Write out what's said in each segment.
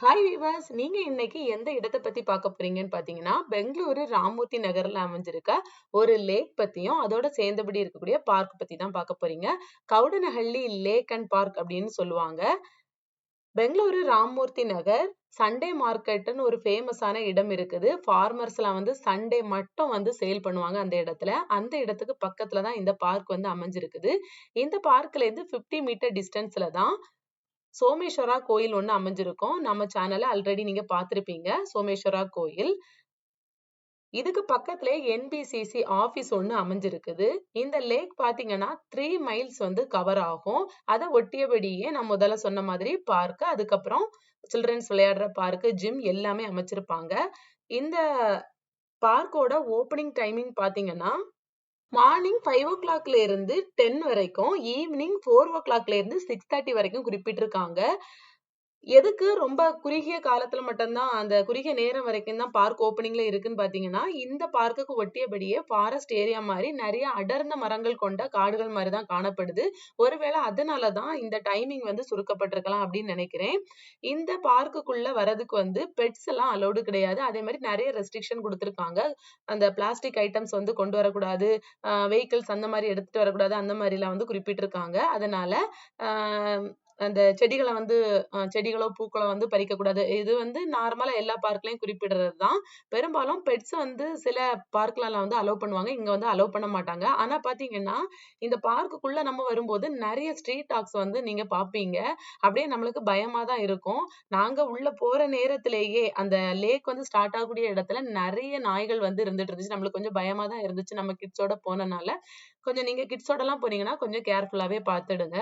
Hi viewers, நீங்க இன்னைக்கு எந்த இடத்தை பத்தி பார்க்க போறீங்கன்னு பாத்தீங்கன்னா, பெங்களூரு ராமூர்த்தி நகர்ல அமைஞ்சிருக்க ஒரு லேக் பத்தியும், அதோட சேர்ந்தபடி இருக்கக்கூடிய பார்க் பத்தி தான் பார்க்க போறீங்க. கவுடனஹள்ளி லேக் அண்ட் பார்க் அப்படின்னு சொல்லுவாங்க. பெங்களூரு ராமூர்த்தி நகர் சண்டே மார்க்கெட்னு ஒரு ஃபேமஸான இடம் இருக்குது. ஃபார்மர்ஸ்லாம் வந்து சண்டே மட்டும் வந்து சேல் பண்ணுவாங்க அந்த இடத்துல. அந்த இடத்துக்கு பக்கத்துல தான் இந்த பார்க் வந்து அமைஞ்சிருக்குது. இந்த பார்க்ல இருந்து 50 மீட்டர் டிஸ்டன்ஸ்ல தான் சோமேஸ்வரா கோயில் ஒண்ணு அமைஞ்சிருக்கும். நம்ம சேனல்ல ஆல்ரெடி நீங்க பார்த்திருப்பீங்க. சோமேஸ்வரா கோயில். இதுக்கு பக்கத்திலே என்பிசிசி ஆபீஸ் ஒண்ணு அமைஞ்சிருக்குது. இந்த லேக் பாத்தீங்கன்னா 3 மைல்ஸ் வந்து கவர் ஆகும். அத ஒட்டியபடியே நான் முதல்ல சொன்ன மாதிரி பார்க், அதுக்கப்புறம் சில்ட்ரன்ஸ் விளையாடுற பார்க், ஜிம் எல்லாமே அமைச்சிருப்பாங்க. இந்த பார்க்கோட ஓப்பனிங் டைமிங் பாத்தீங்கன்னா மார்னிங் 5:00ல இருந்து 10 வரைக்கும், ஈவினிங் 4:00ல இருந்து 6:30 வரைக்கும் குறிப்பிட்டிருக்காங்க. எதுக்கு ரொம்ப குறுகிய காலத்துல மட்டும் தான் அந்த குறுகிய நேரம் வரைக்கும் தான் பார்க் ஓப்பனிங்ல இருக்குன்னு பாத்தீங்கன்னா, இந்த பார்க்குக்கு ஒட்டியபடியே ஃபாரஸ்ட் ஏரியா மாரி நெறைய அடர்ந்த மரங்கள் கொண்ட காடுகள் மாரி தான் காணப்படுது. ஒருவேளை அதனால தான் இந்த டைமிங் வந்து சுருக்கப்பட்டிருக்கலாம் அப்படின்னு நினைக்கிறேன். இந்த பார்க்குக்குள்ள வரதுக்கு வந்து பெட்ஸ் எல்லாம் அலோவ்டு கிடையாது. அதே மாரி நெறைய ரெஸ்ட்ரிக்ஷன் குடுத்திருக்காங்க. அந்த பிளாஸ்டிக் ஐட்டம்ஸ் வந்து கொண்டு வரக்கூடாது. வெஹிக்கிள்ஸ் அந்த மாரி எடுத்துட்டு வரக்கூடாது. அந்த மாரிலாம் வந்து குறிப்பிட்டிருக்காங்க. அதனால அ அந்த செடிகள வந்து செடிகளோ, பூக்களோ வந்து பறிக்கக்கூடாது. இது வந்து நார்மலா எல்லா பார்க்லயும் குறிப்பிடுறது தான். பெரும்பாலும் பெட்ஸ் வந்து சில பார்க்லலாம் வந்து அலோவ் பண்ணுவாங்க. இங்க வந்து அலோவ் பண்ண மாட்டாங்க. ஆனா பாத்தீங்கன்னா, இந்த பார்க்குக்குள்ள நம்ம வரும்போது நெறைய ஸ்ட்ரீட் டாக்ஸ் வந்து நீங்க பாப்பீங்க. அப்படியே நம்மளுக்கு பயமா தான் இருக்கும். நாங்க உள்ள போற நேரத்திலேயே அந்த லேக் வந்து ஸ்டார்ட் ஆகக்கூடிய இடத்துல நெறைய நாய்கள் வந்து இருந்துட்டு இருந்துச்சு. நம்மளுக்கு கொஞ்சம் பயமா தான் இருந்துச்சு. நம்ம கிட்ஸோட போனனால. கொஞ்சம் நீங்க கிட்ஸோடலாம் போனீங்கன்னா, கொஞ்சம் கேர்ஃபுல்லாவே பாத்துடுங்க.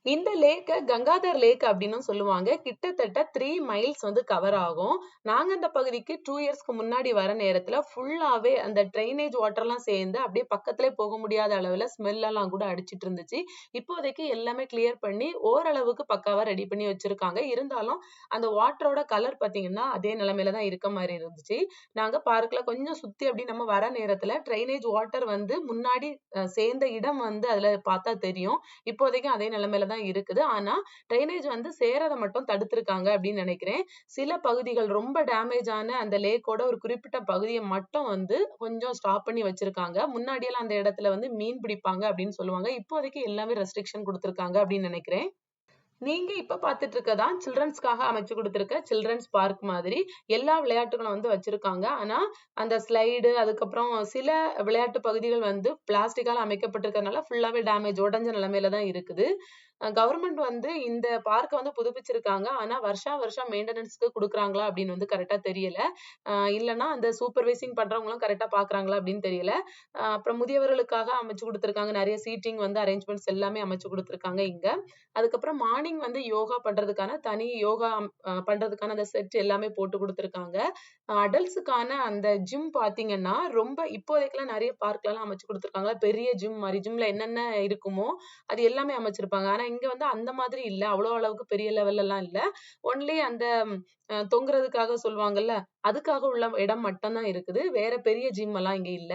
இந்த லேக்க கங்காதர் லேக் அப்படின்னும் சொல்லுவாங்க. கிட்டத்தட்ட 3 மைல்ஸ் வந்து கவர் ஆகும். நாங்க அந்த பகுதிக்கு 2 இயர்ஸ்க்கு முன்னாடி வர நேரத்துல ஃபுல்லாவே அந்த ட்ரைனேஜ் வாட்டர்லாம் சேர்ந்து அப்படியே பக்கத்திலே போக முடியாத அளவுல ஸ்மெல் எல்லாம் கூட அடிச்சிட்டு இருந்துச்சு. இப்போதைக்கு எல்லாமே கிளியர் பண்ணி ஓரளவுக்கு பக்காவா ரெடி பண்ணி வச்சிருக்காங்க. இருந்தாலும் அந்த வாட்டரோட கலர் பார்த்தீங்கன்னா, அதே நிலைமையில தான் இருக்க மாரி இருந்துச்சு. நாங்க பார்க்ல கொஞ்சம் சுத்தி அப்படி நம்ம வர நேரத்துல ட்ரைனேஜ் வாட்டர் வந்து முன்னாடி சேர்ந்த இடம் வந்து அதுல பார்த்தா தெரியும். இப்போதைக்கும் அதே நிலைமையில தான் இருக்குது. ஆனா, ட்ரைனேஜ் வந்து சேரத மட்டும் தடுத்திருக்காங்க அப்படின்னு நினைக்கிறேன். சில பகுதிகள் ரொம்ப டேமேஜ் ஆன அந்த லேக்கோட ஒரு குறிப்பிட்ட பகுதிய மட்டும் வந்து கொஞ்சம் ஸ்டாப் பண்ணி வச்சிருக்காங்க. முன்னாடியெல்லாம் அந்த இடத்துல வந்து மீன் பிடிப்பாங்க அப்படின்னு சொல்லுவாங்க. இப்போதைக்கு எல்லாமே ரெஸ்ட்ரிக்ஷன் குடுத்திருக்காங்க அப்படின்னு நினைக்கிறேன். நீங்க இப்ப பார்த்துட்டு இருக்கதான் சில்ட்ரன்ஸ்க்காக அமைச்சு குடுத்திருக்க சில்ட்ரன்ஸ் பார்க் மாதிரி எல்லா விளையாட்டுகளும் வந்து வச்சிருக்காங்க. ஆனா, அந்த ஸ்லைடு அதுக்கப்புறம் சில விளையாட்டு பகுதிகள் வந்து பிளாஸ்டிக்கால அமைக்கப்பட்டிருக்கிறதுனால ஃபுல்லாவே டேமேஜ் உடைஞ்ச நிலைமையில தான் இருக்குது. கவர்மெண்ட் வந்து இந்த பார்க்க வந்து புதுப்பிச்சிருக்காங்க. ஆனா, வருஷா வருஷம் மெயின்டனன்ஸ்க்கு குடுக்குறாங்களா அப்படின்னு வந்து கரெக்ட்டா தெரியல. இல்லன்னா அந்த சூப்பர்வைசிங் பண்றவங்களும் கரெக்ட்டா பார்க்குறாங்களா அப்படின்னு தெரியல. அப்புறம் முதியவர்களுக்காக அமைச்சு குடுத்திருக்காங்க. நெறைய சீட்டிங் வந்து அரேஞ்ச்மெண்ட்ஸ் எல்லாமே அமைச்சு குடுத்திருக்காங்க இங்க. அதுக்கப்புறம் மார்னிங் வந்து யோகா பண்றதுக்கான தனி யோகா பண்றதுக்கான அந்த செட் எல்லாமே போட்டு குடுத்துருக்காங்க. அடல்ட்ஸுக்கான அந்த ஜிம் பார்த்தீங்கன்னா, ரொம்ப இப்போதைக்கெல்லாம் நெறைய பார்க்லலாம் அமைச்சு குடுத்துருக்காங்க. பெரிய ஜிம் மாரி ஜிம்ல என்னென்ன இருக்குமோ, அது எல்லாமே அமைச்சிருப்பாங்க. ஆனா இங்க வந்து அந்த மாதிரி இல்ல. அவ்வளோ அளவுக்கு பெரிய லெவல்லலாம் இல்ல. ஒன்லி அந்த தொங்குறதுக்காக சொல்லுவாங்கல்ல, அதுக்காக உள்ள இடம் மட்டும் தான் இருக்குது. வேற பெரிய ஜிம் எல்லாம் இங்க இல்ல.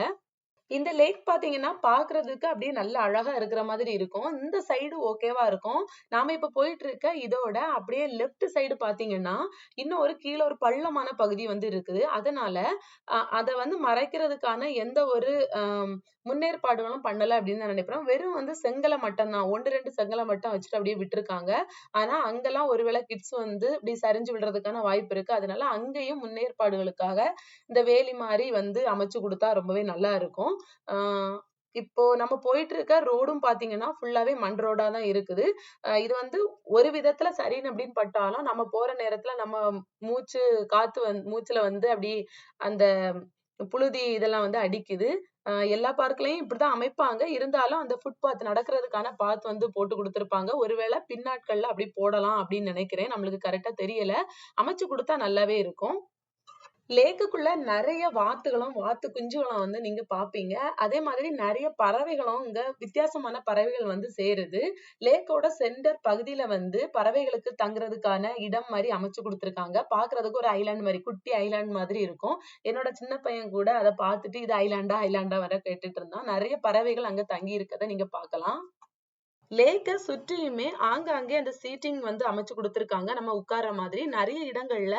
இந்த லேக் பாத்தீங்கன்னா, பாக்குறதுக்கு அப்படியே நல்ல அழகா இருக்கிற மாதிரி இருக்கும். இந்த சைடு ஓகேவா இருக்கும். நாம இப்ப போயிட்டு இருக்க இதோட அப்படியே லெஃப்ட் சைடு பாத்தீங்கன்னா, இன்னும் ஒரு கீழ ஒரு பள்ளமான பகுதி வந்து இருக்குது. அதனால அத வந்து மறைக்கிறதுக்கான எந்த ஒரு அ முன்னேற்பாடுகளும் பண்ணல அப்படின்னு நான் நினைக்கிறேன். வெறும் வந்து செங்கல மட்டும் தான். 1, 2 செங்கல மட்டும் வச்சுட்டு அப்படியே விட்டுருக்காங்க. ஆனா, அங்கலாம் ஒருவேளை கிட்ஸ் வந்து இப்படி சரிஞ்சு விழுறதுக்கான வாய்ப்பு இருக்கு. அதனால அங்கேயும் முன்னேற்பாடுகளுக்காக இந்த வேலி மாரி வந்து அமைச்சு குடுத்தா ரொம்பவே நல்லா இருக்கும். ஆ இப்போ நம்ம போயிட்டு இருக்க ரோடும் பார்த்தீங்கன்னா, ஃபுல்லாவே மண் ரோடா தான் இருக்குது. இது வந்து ஒரு விதத்துல சரின்னு அப்படின்னு பட்டாலும், நம்ம போற நேரத்துல நம்ம மூச்சு காத்து மூச்சுல வந்து அப்படி அந்த புழுதி இதெல்லாம் வந்து அடிக்குது. எல்லா பார்க்லயும் இப்படித்தான் அமைப்பாங்க. இருந்தாலும் அந்த ஃபுட்பாத் நடக்கிறதுக்கான பாத் வந்து போட்டு குடுத்திருப்பாங்க. ஒருவேளை பின்னாட்கள்ல அப்படி போடலாம் அப்படின்னு நினைக்கிறேன். நம்மளுக்கு கரெக்ட்டா தெரியல. அமைச்சு குடுத்தா நல்லாவே இருக்கும். லேக்குக்குள்ள நெறைய வாத்துகளும், வாத்து குஞ்சுகளும் வந்து நீங்க பாப்பீங்க. அதே மாதிரி நெறைய பறவைகளும் இங்க வித்தியாசமான பறவைகள் வந்து சேருது. லேக்கோட சென்டர் பகுதியில வந்து பறவைகளுக்கு தங்குறதுக்கான இடம் மாரி அமைச்சு குடுத்துருக்காங்க. பாக்குறதுக்கு ஒரு ஐலேண்ட் மாரி, குட்டி ஐலேண்ட் மாதிரி இருக்கும். என்னோட சின்ன பையன் கூட அத பாத்துட்டு இது ஐலேண்டா? ஐலேண்டா? வேற கேட்டுட்டு இருந்தான். நெறைய பறவைகள் அங்க தங்கி இருக்கத நீங்க பாக்கலாம். லேக்க சுற்றியுமே ஆங்காங்கே அந்த சீட்டிங் வந்து அமைச்சு கொடுத்திருக்காங்க. நம்ம உட்கார்ற மாதிரி நிறைய இடங்கள்ல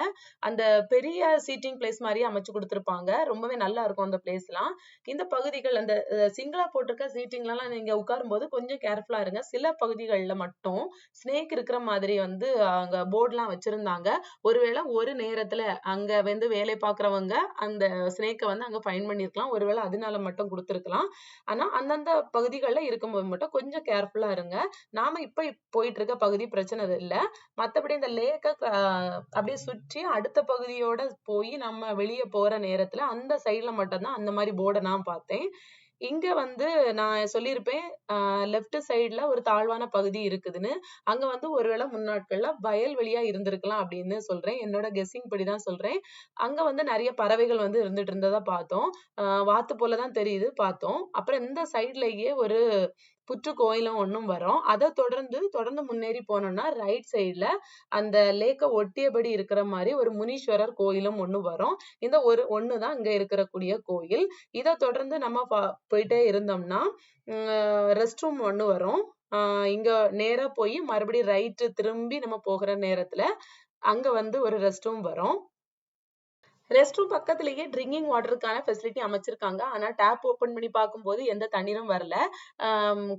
அந்த பெரிய சீட்டிங் பிளேஸ் மாதிரியே அமைச்சு கொடுத்திருப்பாங்க. ரொம்பவே நல்லா இருக்கும் அந்த பிளேஸ்லாம். இந்த பகுதிகள் அந்த சிங்கிளா போட்டிருக்க சீட்டிங்லாம் நீங்க உட்காரும்போது கொஞ்சம் கேர்ஃபுல்லா இருங்க. சில பகுதிகள்ல மட்டும் ஸ்னேக் இருக்கிற மாதிரி வந்து அங்க போர்ட்லாம் வச்சிருந்தாங்க. ஒருவேளை ஒரு நேரத்துல அங்க வந்து வேலை பார்க்கறவங்க அந்த ஸ்னேக்க வந்து அங்க ஃபைன் பண்ணிருக்கலாம். ஒருவேளை அதனால மட்டும் கொடுத்திருக்கலாம். ஆனா அந்தந்த பகுதிகள்ல இருக்கும்போது மட்டும் கொஞ்சம் கேர்ஃபுல்லா இருங்க. நாம இப்ப போயிட்டு இருக்க பகுதி பிரச்சனை இல்ல. மத்தபடி இந்த லேக்க அப்படியே சுற்றி அடுத்த பகுதியோட போய் நம்ம வெளிய போற நேரத்துல அந்த சைடுல மட்டும் தான் அந்த மாதிரி போர்டை நான் பார்த்தேன். இங்க வந்து நான் சொல்லியிருப்பேன் லெஃப்ட் சைடுல ஒரு தாழ்வான பகுதி இருக்குதுன்னு. அங்க வந்து ஒருவேளை முன்னாட்கள்ல வயல்வெளியா இருந்திருக்கலாம் அப்படின்னு சொல்றேன். என்னோட கெஸ்ஸிங் படிதான் சொல்றேன். அங்க வந்து நிறைய பறவைகள் வந்து இருந்துட்டு இருந்ததா பார்த்தோம். வாத்து போலதான் தெரியுது பார்த்தோம். அப்புறம் இந்த சைட்லயே ஒரு புற்று கோயிலும் ஒண்ணும் வரும். அதை தொடர்ந்து முன்னேறி போனோம்னா ரைட் சைடுல அந்த லேக்க ஒட்டியபடி இருக்கிற மாதிரி ஒரு முனீஸ்வரர் கோயிலும் ஒண்ணு வரும். இந்த ஒண்ணுதான் இங்க இருக்கக்கூடிய கோயில். இதை தொடர்ந்து நம்ம போயிட்டே இருந்தோம்னா ரெஸ்ட் ரூம் ஒண்ணு வரும். இங்க நேரா போய் மறுபடியும் ரைட் திரும்பி நம்ம போகிற நேரத்துல அங்க வந்து ஒரு ரெஸ்ட் ரூம் வரும். ரெஸ்ட் ரூம் பக்கத்திலேயே ட்ரிங்கிங் வாட்டருக்கான ஃபெசிலிட்டி அமைச்சிருக்காங்க. ஆனா டேப் ஓபன் பண்ணி பார்க்கும்போது எந்த தண்ணீரும் வரல.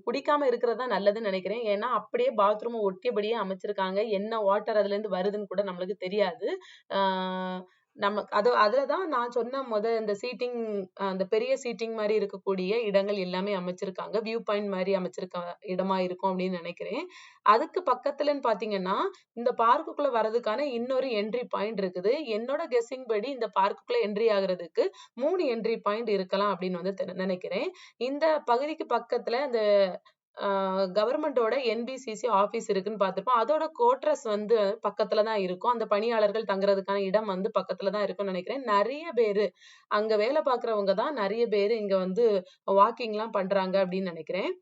குடிக்காம இருக்கிறது தான் நல்லதுன்னு நினைக்கிறேன். ஏன்னா அப்படியே பாத்ரூம் ஒட்டியபடியே அமைச்சிருக்காங்க. என்ன வாட்டர் அதுல இருந்து வருதுன்னு கூட நம்மளுக்கு தெரியாது. அதுலதான் நான் சொன்ன இந்த சீட்டிங் அந்த பெரிய சீட்டிங் மாதிரி இருக்கக்கூடிய இடங்கள் எல்லாமே அமைச்சிருக்காங்க. வியூ பாயிண்ட் மாதிரி அமைச்சிருக்க இடமா இருக்கும் அப்படின்னு நினைக்கிறேன். அதுக்கு பக்கத்துலன்னு பாத்தீங்கன்னா இந்த பார்க்குக்குள்ள வர்றதுக்கான இன்னொரு என்ட்ரி பாயிண்ட் இருக்குது. என்னோட கெஸ்ஸிங் படி இந்த பார்க்குக்குள்ள என்ட்ரி ஆகுறதுக்கு 3 என்ட்ரி பாயிண்ட் இருக்கலாம் அப்படின்னு வந்து நினைக்கிறேன். இந்த பகுதிக்கு பக்கத்துல இந்த கவர்மெண்டோட என்பிசிசி ஆபீஸ் இருக்குன்னு பார்த்திருப்போம். அதோட கோட்ரஸ் வந்து பக்கத்துலதான் இருக்கும். அந்த பணியாளர்கள் தங்குறதுக்கான இடம் வந்து பக்கத்துலதான் இருக்கும்னு நினைக்கிறேன். நிறைய பேரு அங்க வேலை பார்க்கறவங்க தான் நிறைய பேரு இங்க வந்து வாக்கிங் எல்லாம் பண்றாங்க அப்படின்னு நினைக்கிறேன்.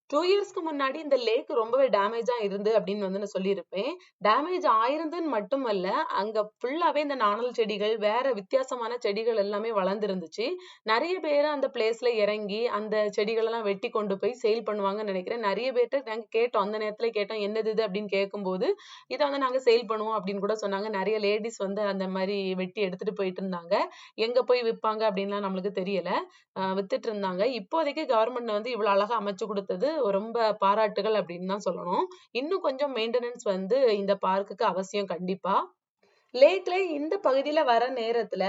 2 இயர்ஸ்க்கு முன்னாடி இந்த லேக் ரொம்பவே டேமேஜா இருந்து அப்படின்னு வந்து நான் சொல்லியிருப்பேன். டேமேஜ் ஆயிருந்துன்னு மட்டுமல்ல, அங்க ஃபுல்லாவே இந்த நாணல் செடிகள், வேற வித்தியாசமான செடிகள் எல்லாமே வளர்ந்திருந்துச்சு. நிறைய பேர் அந்த பிளேஸ்ல இறங்கி அந்த செடிகள் எல்லாம் வெட்டி கொண்டு போய் சேல் பண்ணுவாங்கன்னு நினைக்கிறேன். நிறைய பேர்ட்ட நாங்க கேட்டோம். அந்த நேரத்துல கேட்டோம், என்னது இது அப்படின்னு கேட்கும்போது, இதை வந்து நாங்க சேல் பண்ணுவோம் அப்படின்னு கூட சொன்னாங்க. நிறைய லேடிஸ் வந்து அந்த மாதிரி வெட்டி எடுத்துட்டு போயிட்டு இருந்தாங்க. எங்க போய் விற்பாங்க அப்படின்லாம் நம்மளுக்கு தெரியல. வித்துட்டு இருந்தாங்க. இப்போதைக்கு கவர்மெண்ட் வந்து இவ்வளவு அழகா அமைச்சு கொடுத்தது ரொம்ப பாராட்டுகள் அப்படின்னு தான் சொல்லணும். இன்னும் கொஞ்சம் மெயின்டெனன்ஸ் வந்து இந்த பார்க்குக்கு அவசியம் கண்டிப்பா. லேக்ல இந்த பகுதியில வர நேரத்துல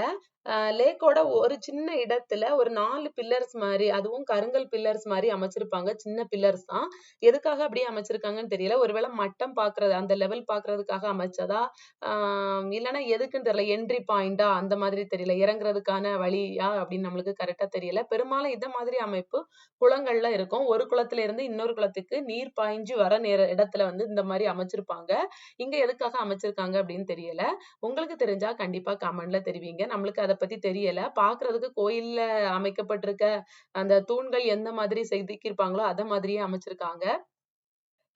லேக்கோட ஒரு சின்ன இடத்துல ஒரு 4 பில்லர்ஸ் மாதிரி, அதுவும் கருங்கல் பில்லர்ஸ் மாதிரி அமைச்சிருப்பாங்க. சின்ன பில்லர்ஸ் தான். எதுக்காக அப்படியே அமைச்சிருக்காங்கன்னு தெரியல. ஒருவேளை மட்டம் பாக்குறது அந்த லெவல் பாக்குறதுக்காக அமைச்சதா இல்லைன்னா எதுக்குன்னு தெரியல. என்ட்ரி பாயிண்டா அந்த மாதிரி தெரியல. இறங்குறதுக்கான வழியா அப்படின்னு நம்மளுக்கு கரெக்டா தெரியல. பெரும்பாலும் இந்த மாதிரி அமைப்பு குளங்கள்ல இருக்கும். ஒரு குளத்துல இருந்து இன்னொரு குளத்துக்கு நீர் பாய்ஞ்சு வர இடத்துல வந்து இந்த மாதிரி அமைச்சிருப்பாங்க. இங்க எதுக்காக அமைச்சிருக்காங்க அப்படின்னு தெரியல. உங்களுக்கு தெரிஞ்சா கண்டிப்பா கமெண்ட்ல தெரிவிங்க. நம்மளுக்கு அத பத்தி தெரியல. பாக்குறதுக்கு கோயில்ல அமைக்கப்பட்டிருக்க அந்த தூண்கள் எந்த மாதிரி செதுக்கியிருப்பாங்களோ அத மாதிரியே அமைச்சிருக்காங்க.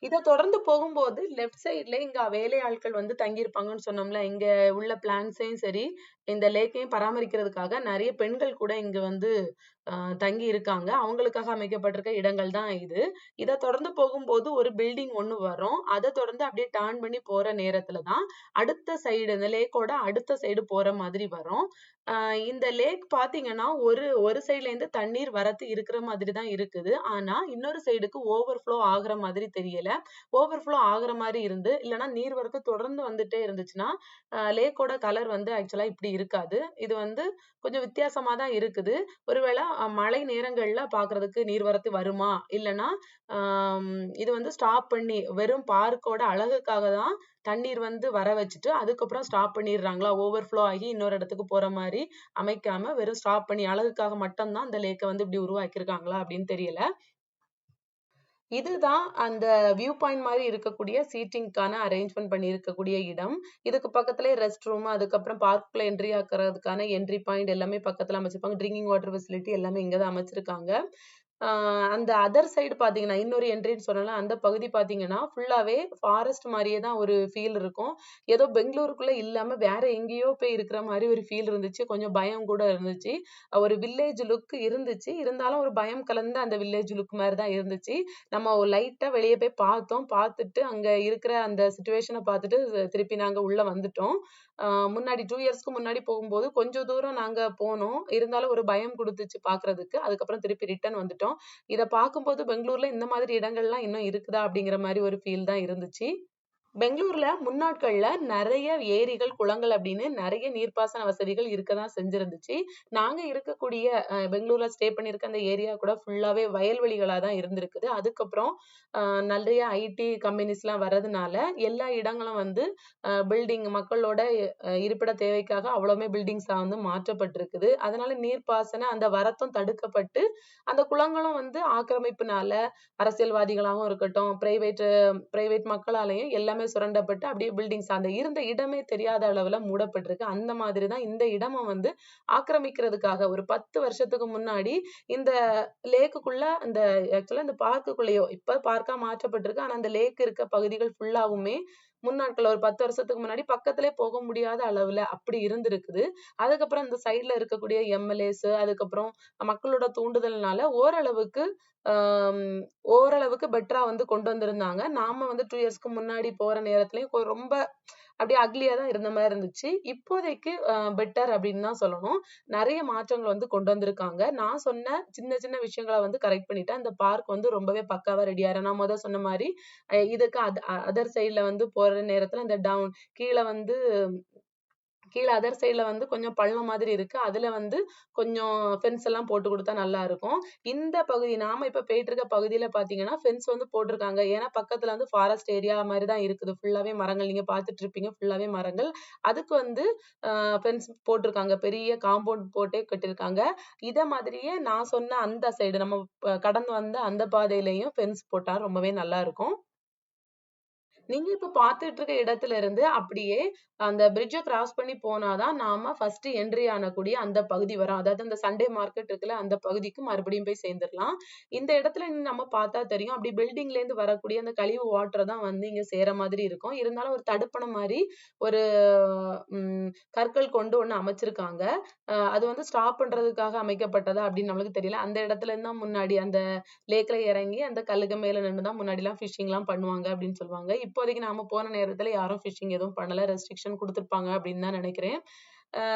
இத தொடர்ந்து போகும்போது லெஃப்ட் சைட்ல இங்க வேலையாட்கள் வந்து தங்கியிருப்பாங்கன்னு சொன்னோம்ல. இங்க உள்ள பிளான்ட்ஸையும் சரி, இந்த லேக்கையும் பராமரிக்கிறதுக்காக நிறைய பெண்கள் கூட இங்க வந்து தங்கி இருக்காங்க. அவங்களுக்காக அமைக்கப்பட்டிருக்க இடங்கள் தான் இது. இத தொடர்ந்து போகும்போது ஒரு பில்டிங் ஒண்ணு வரும். அத தொடர்ந்து அப்படியே டர்ன் பண்ணி போற நேரத்துல தான் அடுத்த சைடு இந்த லேக்கோட அடுத்த சைடு போற மாதிரி வரும். இந்த லேக் பாத்தீங்கன்னா ஒரு சைடுல இருந்து தண்ணீர் வரத்து இருக்கிற மாதிரி தான் இருக்குது. ஆனா இன்னொரு சைடுக்கு ஓவர்ஃப்ளோ ஆகுற மாதிரி தெரியல. ஓவர்ஃப்ளோ ஆகுற மாதிரி இருந்து இல்லைன்னா நீர்வரத்து தொடர்ந்து வந்துட்டே இருந்துச்சுன்னா லேக்கோட கலர் வந்து ஆக்சுவலா இப்படி இருக்காது. இது வந்து கொஞ்சம் வித்தியாசமா தான் இருக்குது. ஒருவேளை மழை நேரங்கள்ல பாக்குறதுக்கு நீர்வரத்து வருமா இல்லைன்னா இது வந்து ஸ்டாப் பண்ணி வெறும் பார்க்கோட அழகுக்காக தான் தண்ணீர் வந்து வர வச்சுட்டு அதுக்கப்புறம் ஸ்டாப் பண்ணிடுறாங்களா, ஓவர்ஃப்ளோ ஆகி இன்னொரு இடத்துக்கு போற மாதிரி அமைக்காம வெறும் ஸ்டாப் பண்ணி அழகுக்காக மட்டும்தான் அந்த லேக்கை வந்து இப்படி உருவாக்கியிருக்காங்களா அப்படின்னு தெரியல. இதுதான் அந்த வியூ பாயிண்ட் மாதிரி இருக்கக்கூடிய சீட்டிங்கான அரேஞ்ச்மெண்ட் பண்ணி இருக்கக்கூடிய இடம். இதுக்கு பக்கத்துல ரெஸ்ட் ரூம், அதுக்கப்புறம் பார்க்குள்ள என்ட்ரி ஆக்குறதுக்கான என்ட்ரி பாயிண்ட் எல்லாமே பக்கத்துல அமைச்சிருப்பாங்க. ட்ரிங்கிங் வாட்டர் ஃபெசிலிட்டி எல்லாமே இங்கதான் அமைச்சிருக்காங்க. அந்த அதர் சைடு பாத்தீங்கன்னா இன்னொரு என்ட்ரின்னு சொன்னல அந்த பகுதி பாத்தீங்கன்னா ஃபுல்லாவே ஃபாரஸ்ட் மாதிரியே தான் ஒரு ஃபீல் இருக்கும். ஏதோ பெங்களூருக்குள்ள இல்லாம வேற எங்கேயோ போய் இருக்கிற மாதிரி ஒரு ஃபீல் இருந்துச்சு. கொஞ்சம் பயம் கூட இருந்துச்சு. ஒரு வில்லேஜ் லுக் இருந்துச்சு. இருந்தாலும் ஒரு பயம் கலந்த அந்த வில்லேஜ் லுக் மாதிரி தான் இருந்துச்சு. நம்ம லைட்டா வெளியே போய் பார்த்தோம். பார்த்துட்டு அங்க இருக்கிற அந்த சிச்சுவேஷனை பார்த்துட்டு திருப்பி நாங்க உள்ள வந்துட்டோம். முன்னாடி 2 இயர்ஸ்க்கு முன்னாடி போகும்போது கொஞ்சம் தூரம் நாங்க போனோம். இருந்தாலும் ஒரு பயம் குடுத்துச்சு பாக்குறதுக்கு. அதுக்கப்புறம் திருப்பி ரிட்டர்ன் வந்துட்டோம். இத பார்க்கும்போது பெங்களூர்ல இந்த மாதிரி இடங்கள்லாம் இன்னும் இருக்குதா? அப்படிங்கிற மாரி ஒரு ஃபீல் தான் இருந்துச்சு. பெங்களூர்ல முன்னாட்கள்ல நெறைய ஏரிகள், குளங்கள் அப்படின்னு நெறைய நீர்ப்பாசன வசதிகள் இருக்கதான் செஞ்சிருந்துச்சு. நாங்க இருக்கக்கூடிய பெங்களூர்ல ஸ்டே பண்ணியிருக்க அந்த ஏரியா கூட ஃபுல்லாவே வயல்வெளிகளா தான் இருந்திருக்குது. அதுக்கப்புறம் அ நெறைய ஐடி கம்பெனிஸ்லாம் வர்றதுனால எல்லா இடங்களும் வந்து பில்டிங் மக்களோட இருப்பிட தேவைக்காக அவ்வளவுமே பில்டிங்ஸா வந்து மாற்றப்பட்டிருக்குது. அதனால நீர்ப்பாசன அந்த வரத்தும் தடுக்கப்பட்டு, அந்த குளங்களும் வந்து ஆக்கிரமிப்புனால அரசியல்வாதிகளாகவும் இருக்கட்டும், பிரைவேட் மக்களாலயும் எல்லாமே சுரண்டப்பட்டு அப்படியே பில்டிங்ஸ் அந்த இருந்த இடமே தெரியாத அளவுல மூடப்பட்டிருக்கு. அந்த மாதிரி தான் இந்த இடமும் வந்து ஆக்கிரமிக்கிறதுக்காக ஒரு 10 வருஷத்துக்கு முன்னாடி இந்த லேக்குக்குள்ள அந்த ஆக்சுவலா இந்த பார்க்குக்குள்ளேயோ இப்ப பார்க்கா மாற்றப்பட்டிருக்கு. ஆனா அந்த லேக் இருக்க பகுதிகள் ஃபுல்லாவுமே முன்னாட்கள்ல ஒரு 10 வருஷத்துக்கு முன்னாடி பக்கத்திலே போக முடியாத அளவுல அப்படி இருந்திருக்குது. அதுக்கப்புறம் இந்த சைடுல இருக்கக்கூடிய எம்எல்ஏஸ் அதுக்கப்புறம் மக்களோட தூண்டுதல்னால ஆம், ஓரளவுக்கு பெட்டரா வந்து கொண்டு வந்திருந்தாங்க. நாம வந்து 2 இயர்ஸ்க்கு முன்னாடி போற நேரத்துலயும் ரொம்ப அப்படியே அக்லியா தான் இருந்த மாரி இருந்துச்சு. இப்போதைக்கு பெட்டர் அப்படின்னு தான் சொல்லணும். நெறைய மாற்றங்கள் வந்து கொண்டு வந்திருக்காங்க. நான் சொன்ன சின்ன சின்ன விஷயங்கள வந்து கரெக்ட் பண்ணிட்டேன். இந்த பார்க் வந்து ரொம்பவே பக்காவா ரெடியா நான் சொன்ன மாரி இதுக்கு அதர் சைடுல வந்து போற நேரத்துல இந்த கீழ வந்து கீழ அதர் சைடுல வந்து கொஞ்சம் பள்ளம் மாதிரி இருக்கு. அதுல வந்து கொஞ்சம் ஃபென்ஸ் எல்லாம் போட்டு குடுத்தா நல்லா இருக்கும். இந்த பகுதி நாம இப்ப போயிட்டு இருக்க பகுதியில பார்த்தீங்கன்னா, ஃபென்ஸ் வந்து போட்டிருக்காங்க. ஏன்னா பக்கத்துல வந்து ஃபாரஸ்ட் ஏரியா மாரி தான் இருக்குது. ஃபுல்லாவே மரங்கள். நீங்க பார்த்துட்டு இருப்பீங்க. ஃபுல்லாவே மரங்கள். அதுக்கு வந்து ஃபென்ஸ் போட்டிருக்காங்க. பெரிய காம்பவுண்ட் போட்டே கட்டியிருக்காங்க. இத மாதிரியே நான் சொன்ன அந்த சைடு நம்ம கடந்து வந்த அந்த பாதையிலயும் ஃபென்ஸ் போட்டா ரொம்பவே நல்லா இருக்கும். நீங்க இப்ப பார்த்துட்டு இருக்க இடத்துல இருந்து அப்படியே அந்த பிரிட்ஜ கிராஸ் பண்ணி போனா தான் நாம ஃபர்ஸ்ட் என்ட்ரி ஆனக்கூடிய அந்த பகுதி வரும். அதாவது அந்த சண்டே மார்க்கெட் இருக்குல்ல, அந்த பகுதிக்கு மறுபடியும் போய் சேர்ந்துரலாம். இந்த இடத்துல நின்னு நம்ம பார்த்தா தெரியும். அப்படி பில்டிங்ல இருந்து வரக்கூடிய அந்த கழிவு வாட்டர் தான் வந்து இங்க சேர மாதிரி இருக்கும். இருந்தாலும் ஒரு தடுப்பணை மாரி ஒரு ம் கற்கள் கொண்டு ஒண்ணு அமைச்சிருக்காங்க. அது வந்து ஸ்டாப் பண்றதுக்காக அமைக்கப்பட்டதா அப்படின்னு நம்மளுக்கு தெரியல. அந்த இடத்துல இருந்து தான் முன்னாடி அந்த லேக்ல இறங்கி அந்த கல்லுக்கு மேல நின்னு தான் முன்னாடிலாம் ஃபிஷிங்லாம் பண்ணுவாங்க அப்படின்னு சொல்லுவாங்க. இப்போதைக்கு நாம போன நேரத்துல யாரும் ஃபிஷிங் எதுவும் பண்ணல. ரெஸ்ட்ரிக்ஷன் குடுத்துருப்பாங்க அப்படின்னு தான் நினைக்கிறேன்.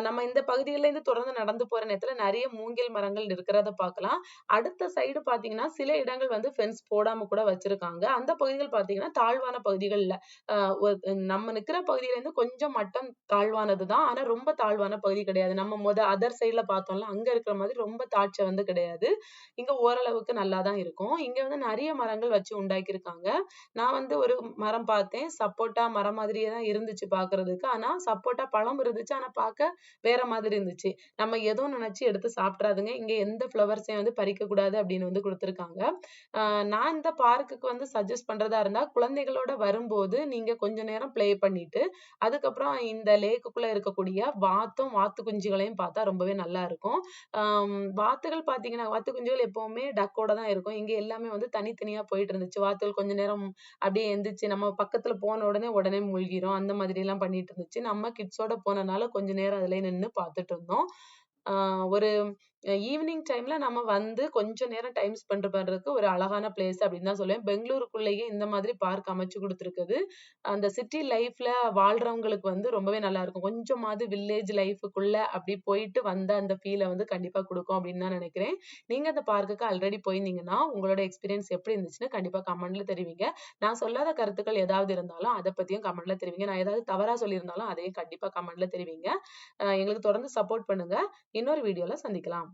நம்ம இந்த பகுதிகள்ல இருந்து தொடர்ந்து நடந்து போற நேரத்துல நெறைய மூங்கில் மரங்கள் இருக்கிறத பார்க்கலாம். அடுத்த சைடு பார்த்தீங்கன்னா, சில இடங்கள் வந்து ஃபென்ஸ் போடாம கூட வச்சிருக்காங்க. அந்த பகுதிகள் பார்த்தீங்கன்னா, தாழ்வான பகுதிகள் இல்ல. அ ஒ நம்ம நிக்கிற பகுதியில இருந்து கொஞ்சம் மட்டம் தாழ்வானது தான். ஆனா ரொம்ப தாழ்வான பகுதி கிடையாது. நம்ம அதர் சைடுல பார்த்தோம்ல, அங்க இருக்கிற மாதிரி ரொம்ப தாழ்ச்ச வந்து கிடையாது. இங்க ஓரளவுக்கு நல்லா தான் இருக்கும். இங்க வந்து நெறைய மரங்கள் வச்சு உண்டாக்கியிருக்காங்க. நான் வந்து ஒரு மரம் பார்த்தேன். சப்போட்டா மரம் மாதிரியே தான் இருந்துச்சு பார்க்கறதுக்கு. ஆனா சப்போட்டா பழம் இருந்துச்சு. ஆனா பார்க்க வேற மாதிரி இருந்துச்சு. நம்ம ஏதோ நெனச்சு எடுத்து சாப்பிட்றாதுங்க. இங்க எந்த ஃப்ளவர்ஸையும் வந்து பறிக்கக்கூடாது அப்படின்னு வந்து குடுத்துருக்காங்க. அ நான் இந்த பார்க்குக்கு வந்து சஜெஸ்ட் பண்றதா இருந்தா, குழந்தைகளோட வரும்போது நீங்க கொஞ்ச நேரம் ப்ளே பண்ணிட்டு, அதுக்கப்புறம் இந்த லேக்குக்குள்ள இருக்கக்கூடிய வாத்து குஞ்சுகளையும் பார்த்தா ரொம்பவே நல்லா இருக்கும். வாத்துகள் பார்த்தீங்கன்னா, வாத்து குஞ்சுகள் எப்பவுமே டக்கோட தான் இருக்கும். இங்க எல்லாமே வந்து தனித்தனியா போயிட்டு இருந்துச்சு. வாத்துகள் கொஞ்ச நேரம் அப்படியே எந்திரிச்சு நம்ம பக்கத்துல போன உடனே மூழ்கிரும். அந்த மாதிரிலாம் பண்ணிட்டு இருந்துச்சு. நம்ம கிட்ஸோட போனனால கொஞ்ச நேரம் அதிலயே நின்னு பார்த்துட்டு இருந்தோம். ஆ ஒரு ஈவினிங் டைம்ல நம்ம வந்து கொஞ்ச நேரம் டைம் ஸ்பெண்ட் பண்றதுக்கு ஒரு அழகான பிளேஸ் அப்படின்னு தான் சொல்லுவேன். பெங்களூருக்குள்ளேயே இந்த மாதிரி பார்க் அமைச்சு குடுத்துருக்குது. அந்த சிட்டி லைஃப்ல வாழ்றவங்களுக்கு வந்து ரொம்பவே நல்லா இருக்கும். கொஞ்சமாவது வில்லேஜ் லைஃப்க்குள்ள அப்படி போயிட்டு வந்த அந்த ஃபீல வந்து கண்டிப்பா குடுக்கும் அப்படின்னு தான் நினைக்கிறேன். நீங்க அந்த பார்க்குக்கு ஆல்ரெடி போயிருந்தீங்கன்னா, உங்களோட எக்ஸ்பீரியன்ஸ் எப்படி இருந்துச்சுன்னு கண்டிப்பா கமெண்ட்ல தெரிவிங்க. நான் சொல்லாத கருத்துக்கள் ஏதாவது இருந்தாலும் அத பத்தியும் கமெண்ட்ல தெரிவிங்க. நான் ஏதாவது தவறா சொல்லியிருந்தாலும் அதையும் கண்டிப்பா கமெண்ட்ல தெரிவிங்க. எங்களுக்கு தொடர்ந்து சப்போர்ட் பண்ணுங்க. இன்னொரு வீடியோல சந்திக்கலாம்.